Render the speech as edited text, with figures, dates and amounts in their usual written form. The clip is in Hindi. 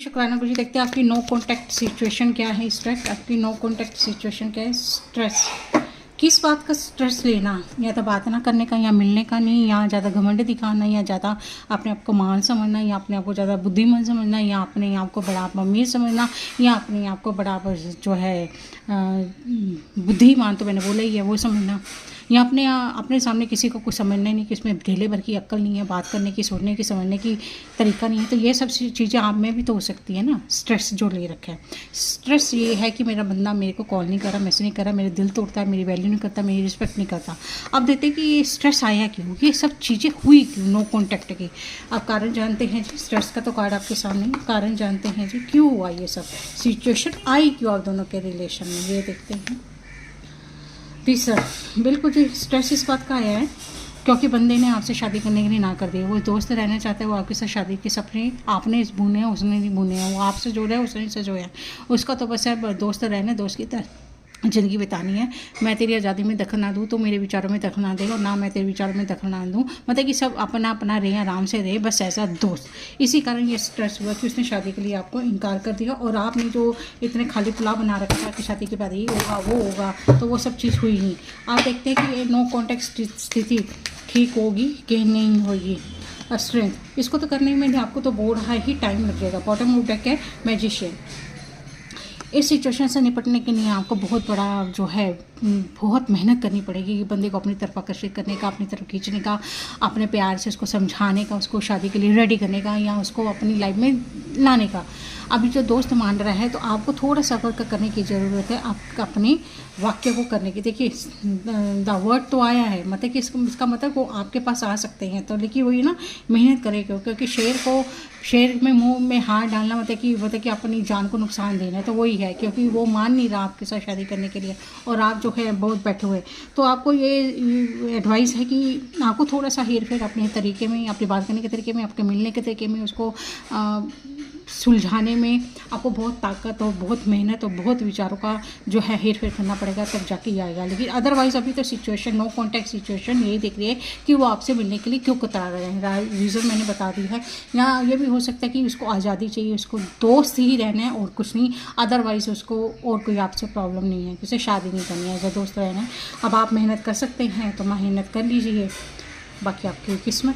शुक्राना गुरु जी। देखते हैं आपकी नो कांटेक्ट सिचुएशन क्या है। स्ट्रेस आपकी नो कांटेक्ट सिचुएशन क्या है। स्ट्रेस किस बात का स्ट्रेस लेना, या तो बात ना करने का, या मिलने का नहीं, या ज़्यादा घमंड दिखाना, या ज़्यादा अपने आप को मान समझना, या अपने आप को ज़्यादा बुद्धिमान समझना, या अपने आप को बड़ा अमीर समझना, या अपने आप को बड़ा जो है बुद्धिमान तो मैंने बोला ही है वो समझना, या अपने सामने किसी को कुछ समझना ही नहीं कि इसमें ढेले भर की अक्ल नहीं है, बात करने की, सोचने की, समझने की तरीका नहीं है। तो ये सब चीज़ें आप में भी तो हो सकती है ना। स्ट्रेस जो ले रखा है, स्ट्रेस ये है कि मेरा बंदा मेरे को कॉल नहीं कर रहा, मैसेज नहीं कर रहा, मेरे दिल तोड़ता है, मेरी वैल्यू नहीं करता, मेरी रिस्पेक्ट नहीं करता। अब देखते हैं कि ये स्ट्रेस आया क्यों, ये सब चीज़ें हुई क्यों नो कॉन्टैक्ट की। आप कारण जानते हैं जी। स्ट्रेस का तो कार्ड आपके सामने, कारण जानते हैं जी क्यों हुआ ये सब, सिचुएशन आई क्यों आप दोनों के रिलेशन में, ये देखते हैं। तीसरा बिल्कुल जी, स्ट्रेस इस बात का आया है क्योंकि बंदे ने आपसे शादी करने के लिए ना कर दी। वो दोस्त रहना चाहता है, वो आपके साथ शादी के सपने आपने बुने हैं, उसने नहीं बुने हैं। वो आपसे जो है उसने सजोया, उसका तो बस है दोस्त रहना, दोस्त की तरह ज़िंदगी बितानी है। मैं तेरी आज़ादी में दखल ना दूँ तो मेरे विचारों में दखल ना देगा, और ना मैं तेरे विचारों में दखल ना दूँ, मतलब कि सब अपना अपना रहे, आराम से रहे, बस ऐसा दोस्त। इसी कारण ये स्ट्रेस हुआ कि उसने शादी के लिए आपको इनकार कर दिया, और आपने जो इतने खाली पुलाव बना रखा था कि शादी के बाद ये होगा वो होगा, तो वो सब चीज़ हुई नहीं। आप देखते हैं कि ये नो कॉन्टैक्ट स्थिति ठीक होगी कि नहीं होगी। स्ट्रेंथ इसको तो करने में आपको तो बोर्ड ही टाइम लगेगा। बॉटम ऑफ डेक है मैजिशियन। इस सिचुएशन से निपटने के लिए आपको बहुत बड़ा जो है बहुत मेहनत करनी पड़ेगी कि बंदे को अपनी तरफ आकर्षित करने का, अपनी तरफ खींचने का, अपने प्यार से उसको समझाने का, उसको शादी के लिए रेडी करने का, या उसको अपनी लाइफ में लाने का। अभी जो दोस्त मान रहा है तो आपको थोड़ा सा वर्क करने की ज़रूरत है, आप अपने वाक्य को करने की। देखिए द वर्ड तो आया है, मतलब कि इसका मतलब वो आपके पास आ सकते हैं, तो लेकिन वही ना मेहनत करेगा, क्योंकि शेर में मुंह में हाथ डालना मतलब कि अपनी जान को नुकसान देना है। तो वही है, क्योंकि वो मान नहीं रहा आपके साथ शादी करने के लिए, और आप जो है बहुत बैठे हुए। तो आपको ये एडवाइस है कि आपको थोड़ा सा हेर फेर अपने तरीके में, अपनी बात करने के तरीके में, आपके मिलने के तरीके में, उसको सुलझाने में आपको बहुत ताकत और बहुत मेहनत और बहुत विचारों का जो है हेर फेर करना पड़ेगा, तब जाके ये आएगा। लेकिन अदरवाइज अभी तो सिचुएशन नो कॉन्टैक्ट सिचुएशन यही दिख रही है कि वो आपसे मिलने के लिए क्यों कतरा रहे हैं। रीज़न मैंने बता दी है। या ये भी हो सकता है कि उसको आज़ादी चाहिए, उसको दोस्त ही रहना है और कुछ नहीं, अदरवाइज उसको और कोई आपसे प्रॉब्लम नहीं है, उसे शादी नहीं करनी है, जो दोस्त रहना है। अब आप मेहनत कर सकते हैं तो मेहनत कर लीजिए, बाकी आपकी किस्मत।